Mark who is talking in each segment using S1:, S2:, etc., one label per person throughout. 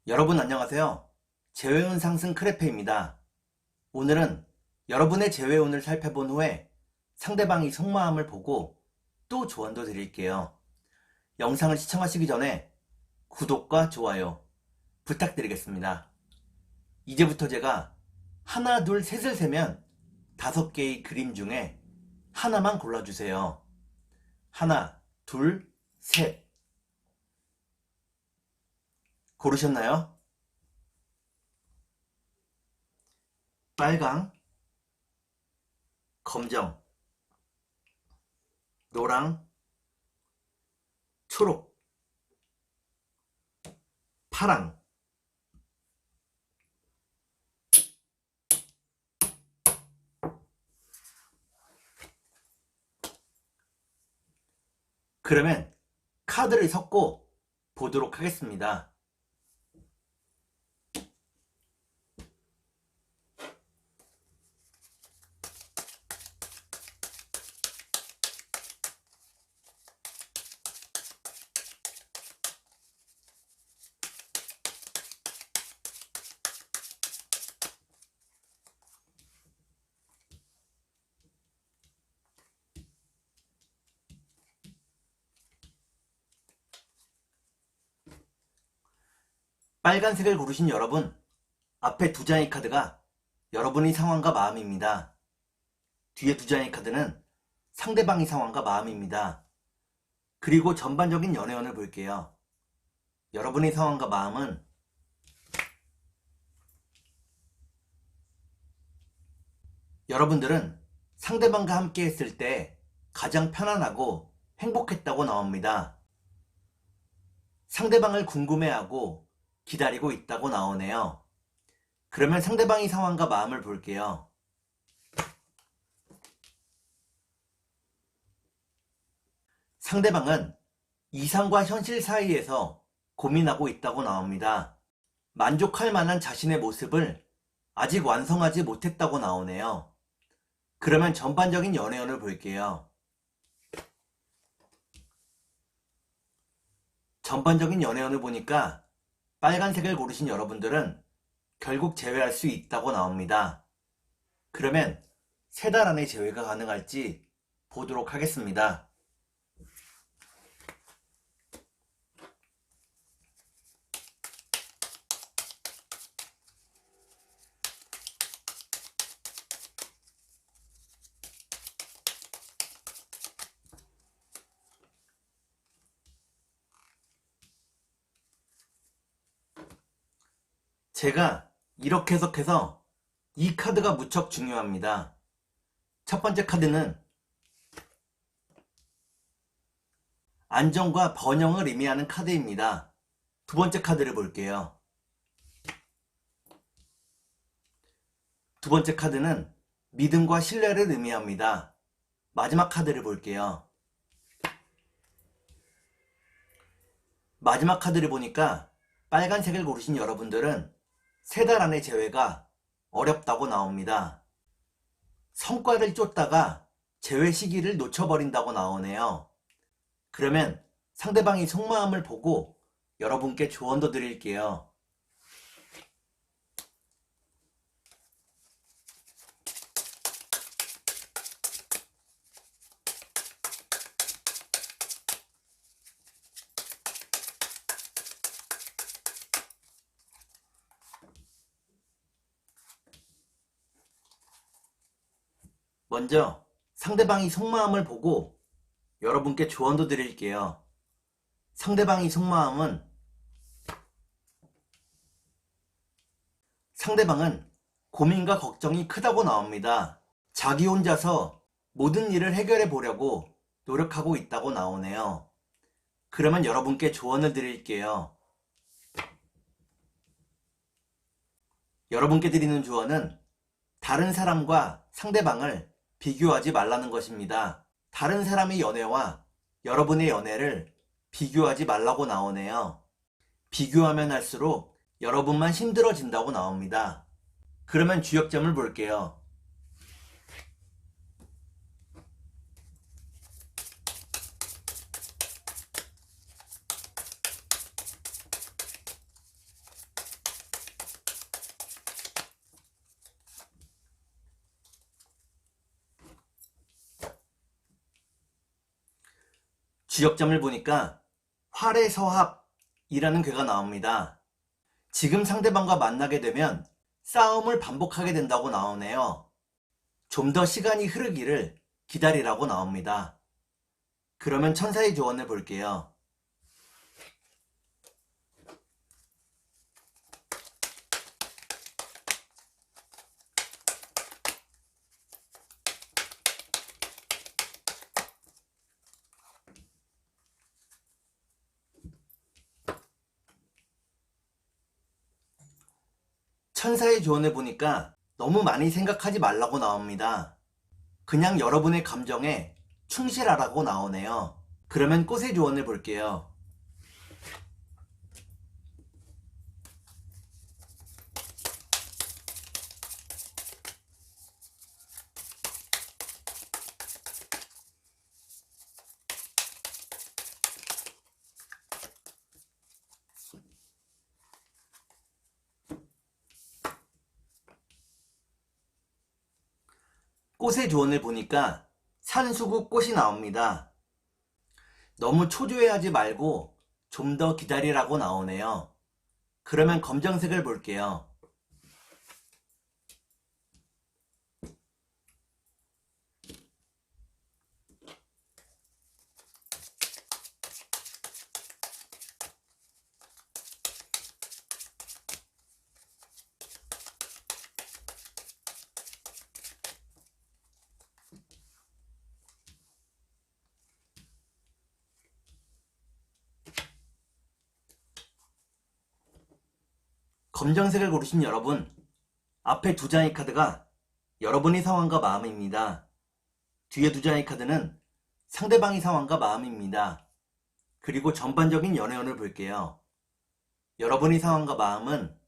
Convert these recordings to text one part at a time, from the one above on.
S1: 여러분 안녕하세요. 재회운 상승 크레페입니다. 오늘은 여러분의 재회운을 살펴본 후에 상대방이 속마음을 보고 또 조언도 드릴게요. 영상을 시청하시기 전에 구독과 좋아요 부탁드리겠습니다. 이제부터 제가 하나, 둘, 셋을 세면 5개의 그림 중에 하나만 골라주세요. 하나, 둘, 셋. 고르셨나요? 빨강, 검정, 노랑, 초록, 파랑. 그러면 카드를 섞고 보도록 하겠습니다. 빨간색을 고르신 여러분, 앞에 2장의 카드가 여러분의 상황과 마음입니다. 뒤에 2장의 카드는 상대방의 상황과 마음입니다. 그리고 전반적인 연애운을 볼게요. 여러분의 상황과 마음은 여러분들은 상대방과 함께 했을 때 가장 편안하고 행복했다고 나옵니다. 상대방을 궁금해하고 기다리고 있다고 나오네요. 그러면 상대방의 상황과 마음을 볼게요. 상대방은 이상과 현실 사이에서 고민하고 있다고 나옵니다. 만족할 만한 자신의 모습을 아직 완성하지 못했다고 나오네요. 그러면 전반적인 연애운을 볼게요. 전반적인 연애운을 보니까 빨간색을 고르신 여러분들은 결국 재회할 수 있다고 나옵니다. 그러면 3달 안에 재회가 가능할지 보도록 하겠습니다. 제가 이렇게 해석해서 이 카드가 무척 중요합니다. 첫 번째 카드는 안정과 번영을 의미하는 카드입니다. 2번째 카드를 볼게요. 2번째 카드는 믿음과 신뢰를 의미합니다. 마지막 카드를 볼게요. 마지막 카드를 보니까 빨간색을 고르신 여러분들은 3달 안에 재회가 어렵다고 나옵니다. 성과를 쫓다가 재회 시기를 놓쳐버린다고 나오네요. 그러면 상대방이 속마음을 보고 여러분께 조언도 드릴게요. 먼저 상대방이 속마음을 보고 여러분께 조언도 드릴게요. 상대방의 속마음은 상대방은 고민과 걱정이 크다고 나옵니다. 자기 혼자서 모든 일을 해결해 보려고 노력하고 있다고 나오네요. 그러면 여러분께 조언을 드릴게요. 여러분께 드리는 조언은 다른 사람과 상대방을 비교하지 말라는 것입니다. 다른 사람의 연애와 여러분의 연애를 비교하지 말라고 나오네요. 비교하면 할수록 여러분만 힘들어진다고 나옵니다. 그러면 주역점을 볼게요. 주역점을 보니까 활해서합이라는 괴가 나옵니다. 지금 상대방과 만나게 되면 싸움을 반복하게 된다고 나오네요. 좀 더 시간이 흐르기를 기다리라고 나옵니다. 그러면 천사의 조언을 볼게요. 천사의 조언을 보니까 너무 많이 생각하지 말라고 나옵니다. 그냥 여러분의 감정에 충실하라고 나오네요. 그러면 꽃의 조언을 볼게요. 꽃의 조언을 보니까 산수국 꽃이 나옵니다. 너무 초조해하지 말고 좀 더 기다리라고 나오네요. 그러면 검정색을 볼게요. 검정색을 고르신 여러분, 앞에 두 장의 카드가 여러분의 상황과 마음입니다. 뒤에 두 장의 카드는 상대방의 상황과 마음입니다. 그리고 전반적인 연애운을 볼게요. 여러분의 상황과 마음은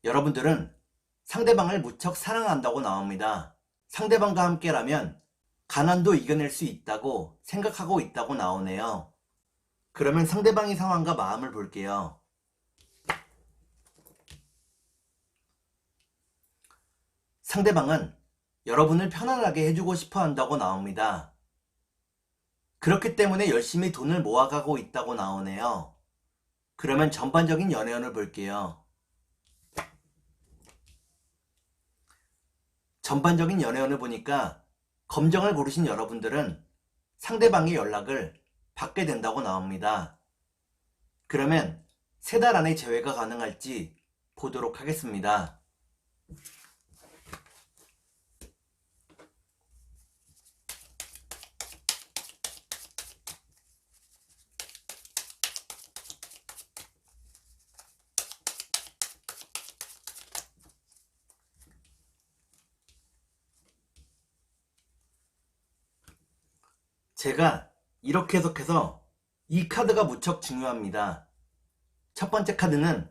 S1: 여러분들은 상대방을 무척 사랑한다고 나옵니다. 상대방과 함께라면 가난도 이겨낼 수 있다고 생각하고 있다고 나오네요. 그러면 상대방의 상황과 마음을 볼게요. 상대방은 여러분을 편안하게 해주고 싶어 한다고 나옵니다. 그렇기 때문에 열심히 돈을 모아가고 있다고 나오네요. 그러면 전반적인 연애운을 볼게요. 전반적인 연애운을 보니까 검정을 고르신 여러분들은 상대방의 연락을 받게 된다고 나옵니다. 그러면 3달 안에 재회가 가능할지 보도록 하겠습니다. 제가 이렇게 해석해서 이 카드가 무척 중요합니다. 첫 번째 카드를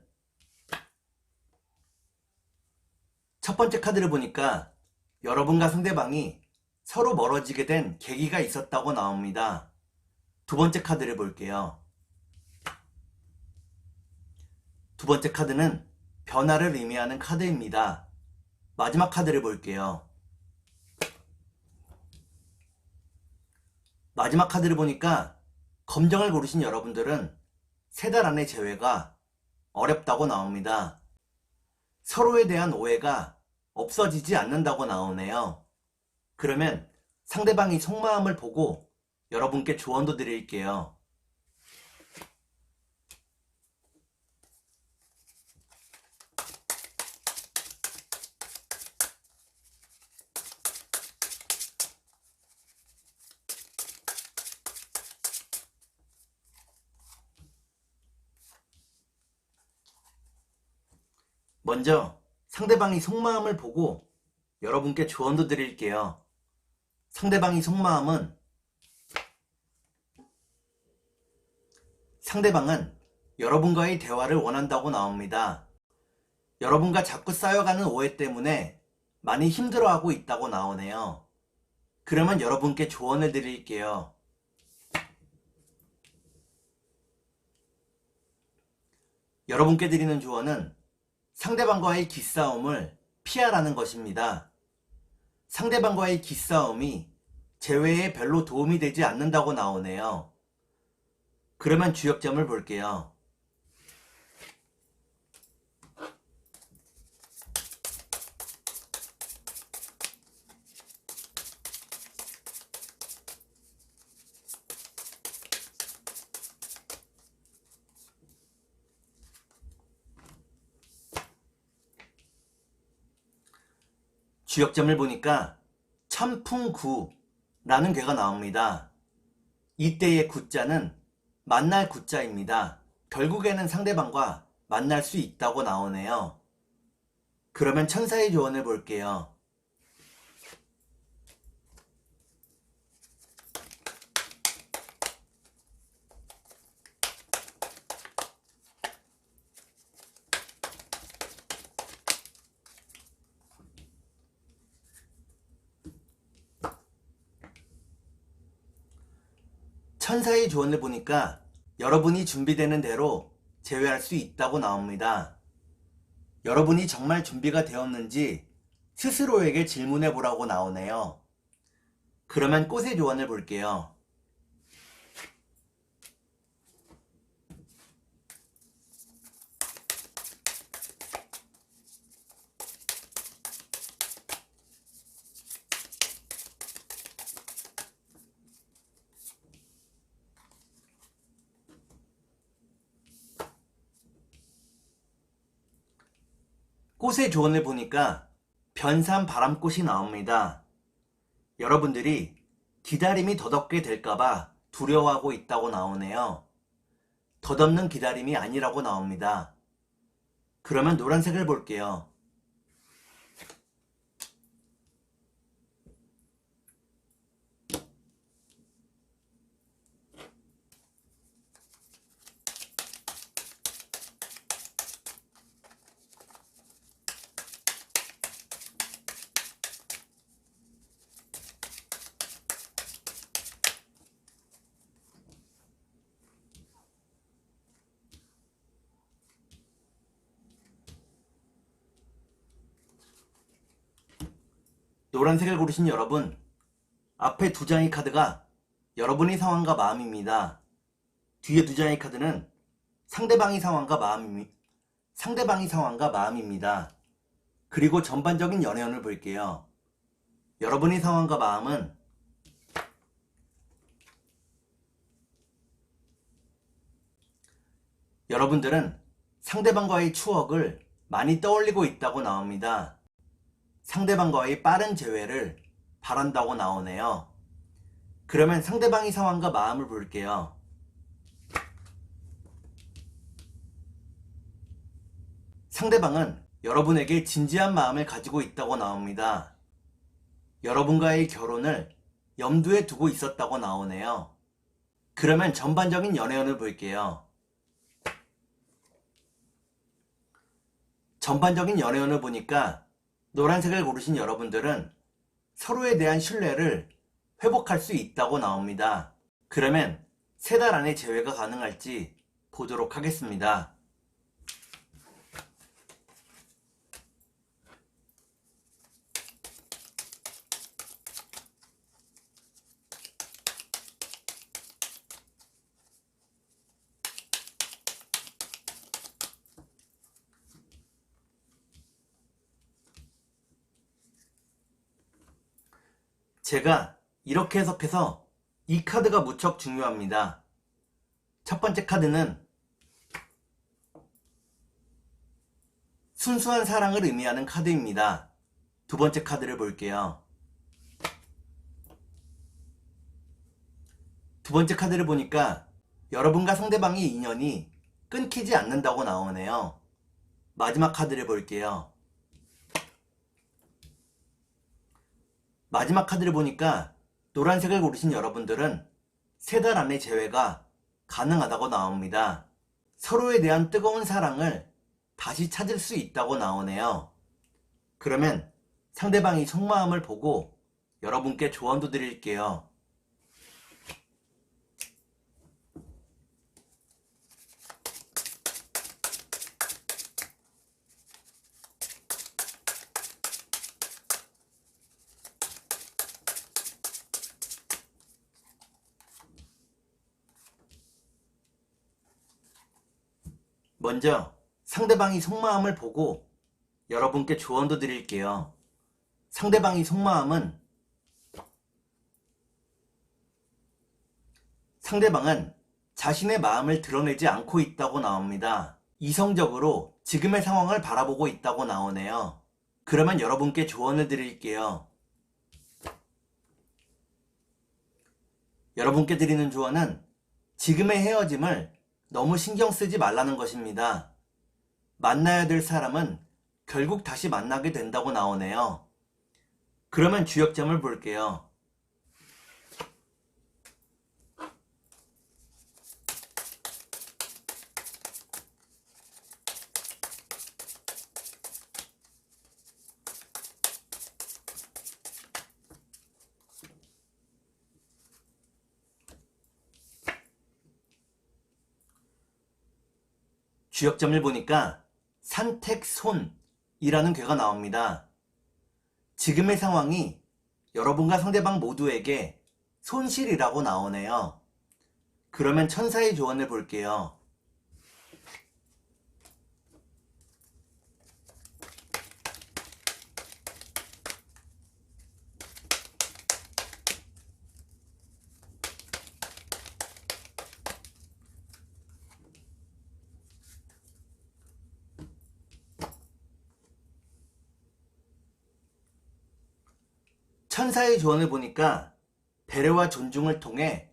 S1: 보니까 여러분과 상대방이 서로 멀어지게 된 계기가 있었다고 나옵니다. 두 번째 카드를 볼게요. 두 번째 카드는 변화를 의미하는 카드입니다. 마지막 카드를 볼게요. 마지막 카드를 보니까 검정을 고르신 여러분들은 3달 안에 재회가 어렵다고 나옵니다. 서로에 대한 오해가 없어지지 않는다고 나오네요. 그러면 상대방이 속마음을 보고 여러분께 조언도 드릴게요. 먼저 상대방이 속마음을 보고 여러분께 조언도 드릴게요. 상대방의 속마음은 상대방은 여러분과의 대화를 원한다고 나옵니다. 여러분과 자꾸 쌓여가는 오해 때문에 많이 힘들어하고 있다고 나오네요. 그러면 여러분께 조언을 드릴게요. 여러분께 드리는 조언은 상대방과의 기싸움을 피하라는 것입니다. 상대방과의 기싸움이 재회에 별로 도움이 되지 않는다고 나오네요. 그러면 주역점을 볼게요. 주역점을 보니까 천풍구라는 괴가 나옵니다. 이때의 구자는 만날 구자입니다. 결국에는 상대방과 만날 수 있다고 나오네요. 그러면 천사의 조언을 볼게요. 천사의 조언을 보니까 여러분이 준비되는 대로 제외할 수 있다고 나옵니다. 여러분이 정말 준비가 되었는지 스스로에게 질문해 보라고 나오네요. 그러면 꽃의 조언을 볼게요. 꽃의 조언을 보니까 변산 바람꽃이 나옵니다. 여러분들이 기다림이 덧없게 될까봐 두려워하고 있다고 나오네요. 덧없는 기다림이 아니라고 나옵니다. 그러면 노란색을 볼게요. 노란색을 고르신 여러분, 앞에 두 장의 카드가 여러분의 상황과 마음입니다. 뒤에 두 장의 카드는 상대방의 상황과 마음입니다. 그리고 전반적인 연애운을 볼게요. 여러분의 상황과 마음은 여러분들은 상대방과의 추억을 많이 떠올리고 있다고 나옵니다. 상대방과의 빠른 재회를 바란다고 나오네요. 그러면 상대방의 상황과 마음을 볼게요. 상대방은 여러분에게 진지한 마음을 가지고 있다고 나옵니다. 여러분과의 결혼을 염두에 두고 있었다고 나오네요. 그러면 전반적인 연애운을 볼게요. 전반적인 연애운을 보니까 노란색을 고르신 여러분들은 서로에 대한 신뢰를 회복할 수 있다고 나옵니다. 그러면 3달 안에 재회가 가능할지 보도록 하겠습니다. 제가 이렇게 해석해서 이 카드가 무척 중요합니다. 첫 번째 카드는 순수한 사랑을 의미하는 카드입니다. 두 번째 카드를 볼게요. 두 번째 카드를 보니까 여러분과 상대방의 인연이 끊기지 않는다고 나오네요. 마지막 카드를 볼게요. 마지막 카드를 보니까 노란색을 고르신 여러분들은 3달 안에 재회가 가능하다고 나옵니다. 서로에 대한 뜨거운 사랑을 다시 찾을 수 있다고 나오네요. 그러면 상대방이 속마음을 보고 여러분께 조언도 드릴게요. 먼저 상대방이 속마음을 보고 여러분께 조언도 드릴게요. 상대방이 속마음은 상대방은 자신의 마음을 드러내지 않고 있다고 나옵니다. 이성적으로 지금의 상황을 바라보고 있다고 나오네요. 그러면 여러분께 조언을 드릴게요. 여러분께 드리는 조언은 지금의 헤어짐을 너무 신경 쓰지 말라는 것입니다. 만나야 될 사람은 결국 다시 만나게 된다고 나오네요. 그러면 주역점을 볼게요. 주역점을 보니까 산택손이라는 괴가 나옵니다. 지금의 상황이 여러분과 상대방 모두에게 손실이라고 나오네요. 그러면 천사의 조언을 볼게요. 천사의 조언을 보니까 배려와 존중을 통해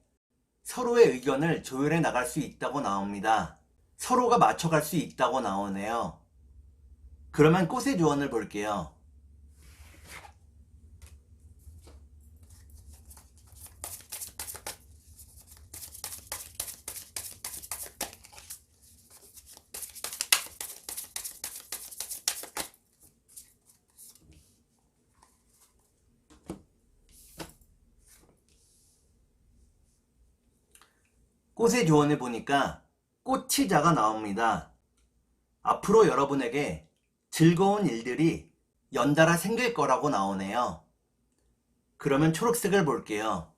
S1: 서로의 의견을 조율해 나갈 수 있다고 나옵니다. 서로가 맞춰갈 수 있다고 나오네요. 그러면 꽃의 조언을 볼게요. 꽃의 조언을 보니까 꽃치자가 나옵니다. 앞으로 여러분에게 즐거운 일들이 연달아 생길 거라고 나오네요. 그러면 초록색을 볼게요.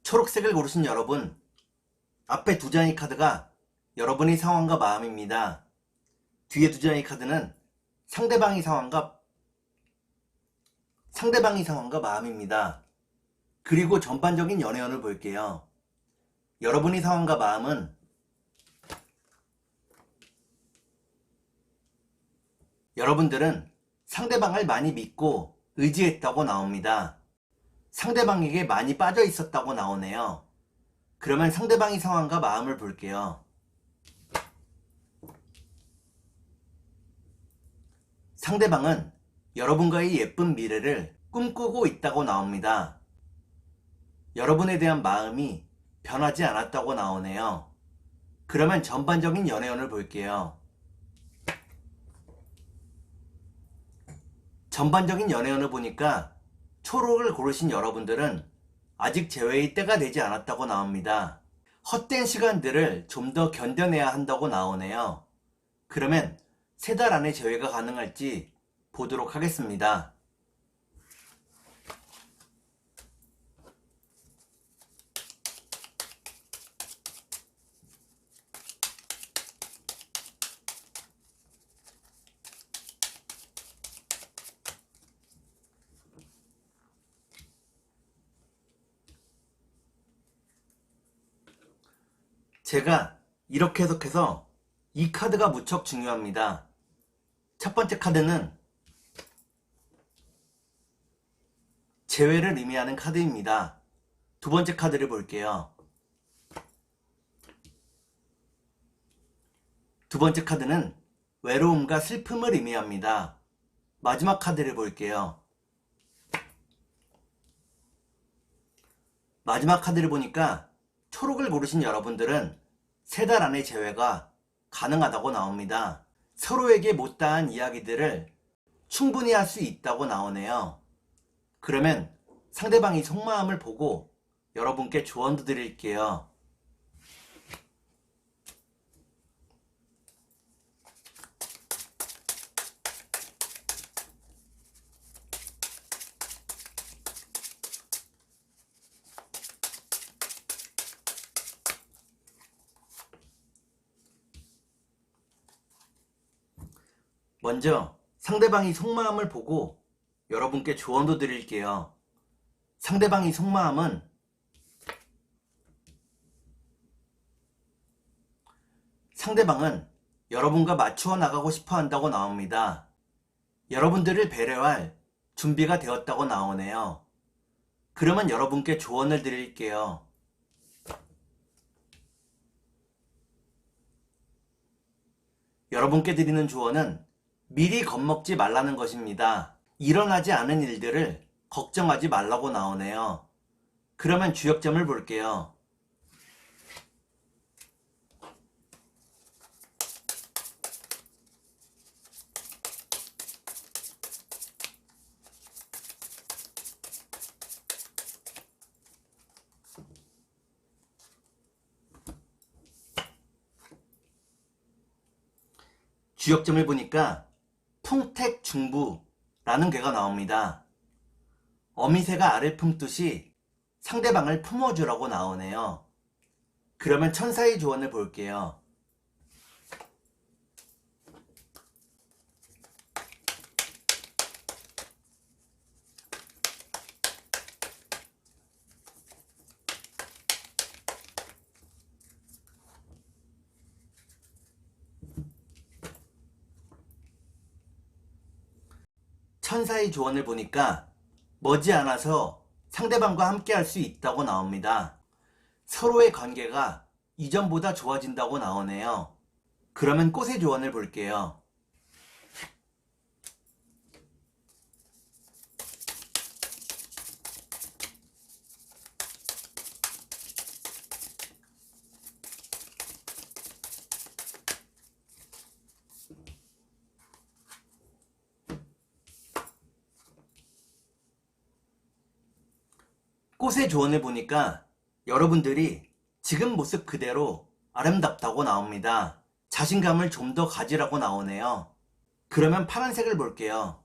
S1: 초록색을 고르신 여러분, 앞에 두 장의 카드가 여러분의 상황과 마음입니다. 뒤에 두 장의 카드는 상대방의 상황과 마음입니다. 그리고 전반적인 연애운을 볼게요. 여러분의 상황과 마음은 여러분들은 상대방을 많이 믿고 의지했다고 나옵니다. 상대방에게 많이 빠져 있었다고 나오네요. 그러면 상대방의 상황과 마음을 볼게요. 상대방은 여러분과의 예쁜 미래를 꿈꾸고 있다고 나옵니다. 여러분에 대한 마음이 변하지 않았다고 나오네요. 그러면 전반적인 연애운을 볼게요. 전반적인 연애운을 보니까 초록을 고르신 여러분들은 아직 재회의 때가 되지 않았다고 나옵니다. 헛된 시간들을 좀 더 견뎌내야 한다고 나오네요. 그러면 3달 안에 재회가 가능할지 보도록 하겠습니다. 제가 이렇게 해석해서 이 카드가 무척 중요합니다. 첫 번째 카드는 재회를 의미하는 카드입니다. 두 번째 카드를 볼게요. 두 번째 카드는 외로움과 슬픔을 의미합니다. 마지막 카드를 볼게요. 마지막 카드를 보니까 초록을 고르신 여러분들은 3달 안에 재회가 가능하다고 나옵니다. 서로에게 못다한 이야기들을 충분히 할 수 있다고 나오네요. 그러면 상대방이 속마음을 보고 여러분께 조언도 드릴게요. 먼저 상대방이 속마음을 보고 여러분께 조언도 드릴게요. 상대방이 속마음은 상대방은 여러분과 맞추어 나가고 싶어 한다고 나옵니다. 여러분들을 배려할 준비가 되었다고 나오네요. 그러면 여러분께 조언을 드릴게요. 여러분께 드리는 조언은 미리 겁먹지 말라는 것입니다. 일어나지 않은 일들을 걱정하지 말라고 나오네요. 그러면 주역점을 볼게요. 주역점을 보니까 풍택중부라는 괴가 나옵니다. 어미새가 알을 품듯이 상대방을 품어주라고 나오네요. 그러면 천사의 조언을 볼게요. 천사의 조언을 보니까 머지않아서 상대방과 함께 할 수 있다고 나옵니다. 서로의 관계가 이전보다 좋아진다고 나오네요. 그러면 꽃의 조언을 볼게요. 꽃의 조언을 보니까 여러분들이 지금 모습 그대로 아름답다고 나옵니다. 자신감을 좀 더 가지라고 나오네요. 그러면 파란색을 볼게요.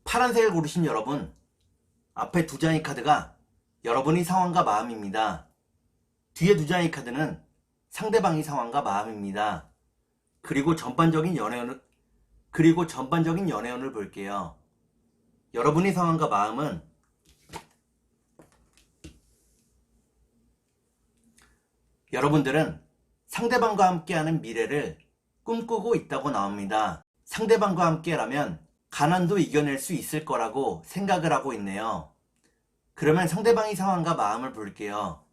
S1: 파란색을 고르신 여러분, 앞에 두 장의 카드가 여러분의 상황과 마음입니다. 뒤에 두 장의 카드는 상대방의 상황과 마음입니다. 그리고 전반적인 연애운을 볼게요. 여러분의 상황과 마음은 여러분들은 상대방과 함께하는 미래를 꿈꾸고 있다고 나옵니다. 상대방과 함께라면 가난도 이겨낼 수 있을 거라고 생각을 하고 있네요. 그러면 상대방의 상황과 마음을 볼게요.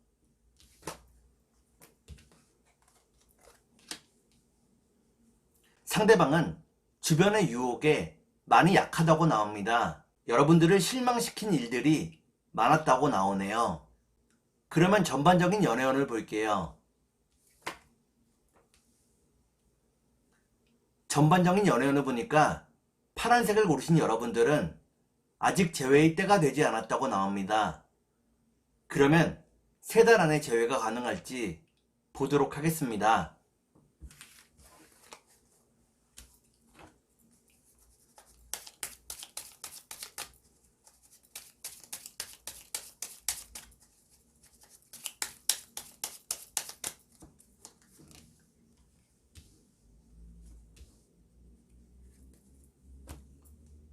S1: 상대방은 주변의 유혹에 많이 약하다고 나옵니다. 여러분들을 실망시킨 일들이 많았다고 나오네요. 그러면 전반적인 연애운을 볼게요. 전반적인 연애운을 보니까 파란색을 고르신 여러분들은 아직 재회의 때가 되지 않았다고 나옵니다. 그러면 3달 안에 재회가 가능할지 보도록 하겠습니다.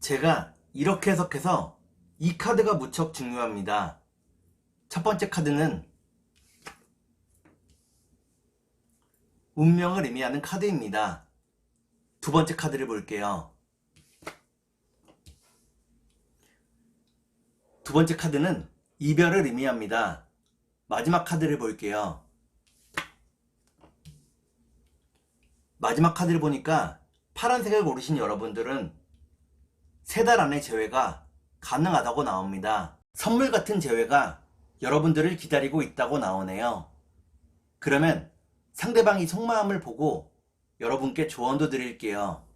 S1: 제가 이렇게 해석해서 이 카드가 무척 중요합니다. 첫 번째 카드는 운명을 의미하는 카드입니다. 두 번째 카드를 볼게요. 두 번째 카드는 이별을 의미합니다. 마지막 카드를 볼게요. 마지막 카드를 보니까 파란색을 고르신 여러분들은 3달 안에 재회가 가능하다고 나옵니다. 선물 같은 재회가 여러분들을 기다리고 있다고 나오네요. 그러면 상대방이 속마음을 보고 여러분께 조언도 드릴게요.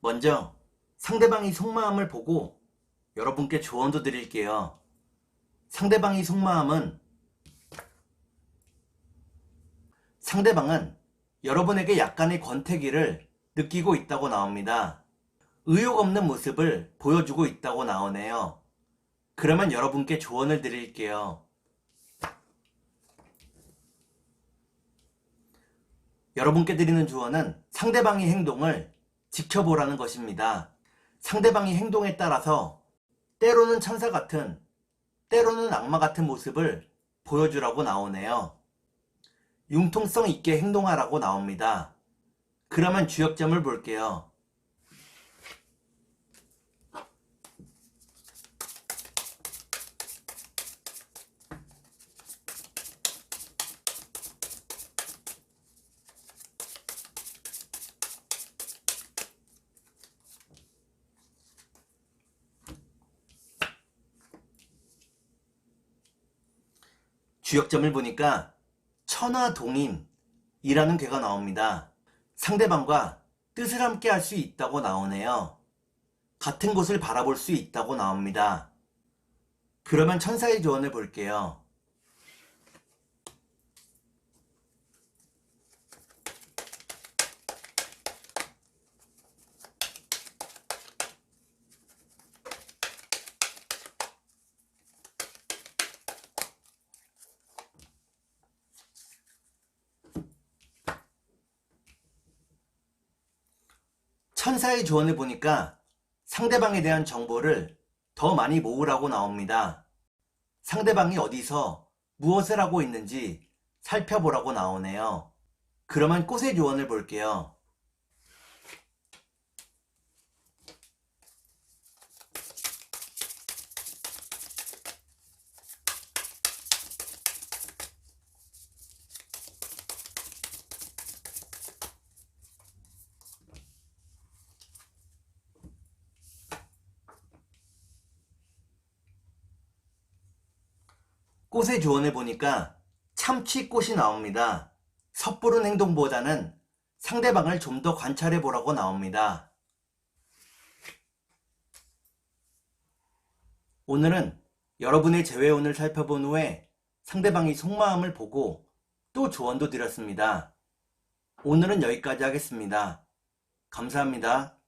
S1: 먼저 상대방이 속마음을 보고 여러분께 조언도 드릴게요. 상대방이 속마음은 상대방은 여러분에게 약간의 권태기를 느끼고 있다고 나옵니다. 의욕 없는 모습을 보여주고 있다고 나오네요. 그러면 여러분께 조언을 드릴게요. 여러분께 드리는 조언은 상대방의 행동을 지켜보라는 것입니다. 상대방의 행동에 따라서 때로는 천사 같은, 때로는 악마 같은 모습을 보여주라고 나오네요. 융통성 있게 행동하라고 나옵니다. 그러면 주역점을 볼게요. 주역점을 보니까 천하동인이라는 괴가 나옵니다. 상대방과 뜻을 함께 할 수 있다고 나오네요. 같은 곳을 바라볼 수 있다고 나옵니다. 그러면 천사의 조언을 볼게요. 천사의 조언을 보니까 상대방에 대한 정보를 더 많이 모으라고 나옵니다. 상대방이 어디서 무엇을 하고 있는지 살펴보라고 나오네요. 그러면 꽃의 조언을 볼게요. 꽃의 조언을 보니까 참치꽃이 나옵니다. 섣부른 행동보다는 상대방을 좀 더 관찰해 보라고 나옵니다. 오늘은 여러분의 재회운을 살펴본 후에 상대방이 속마음을 보고 또 조언도 드렸습니다. 오늘은 여기까지 하겠습니다. 감사합니다.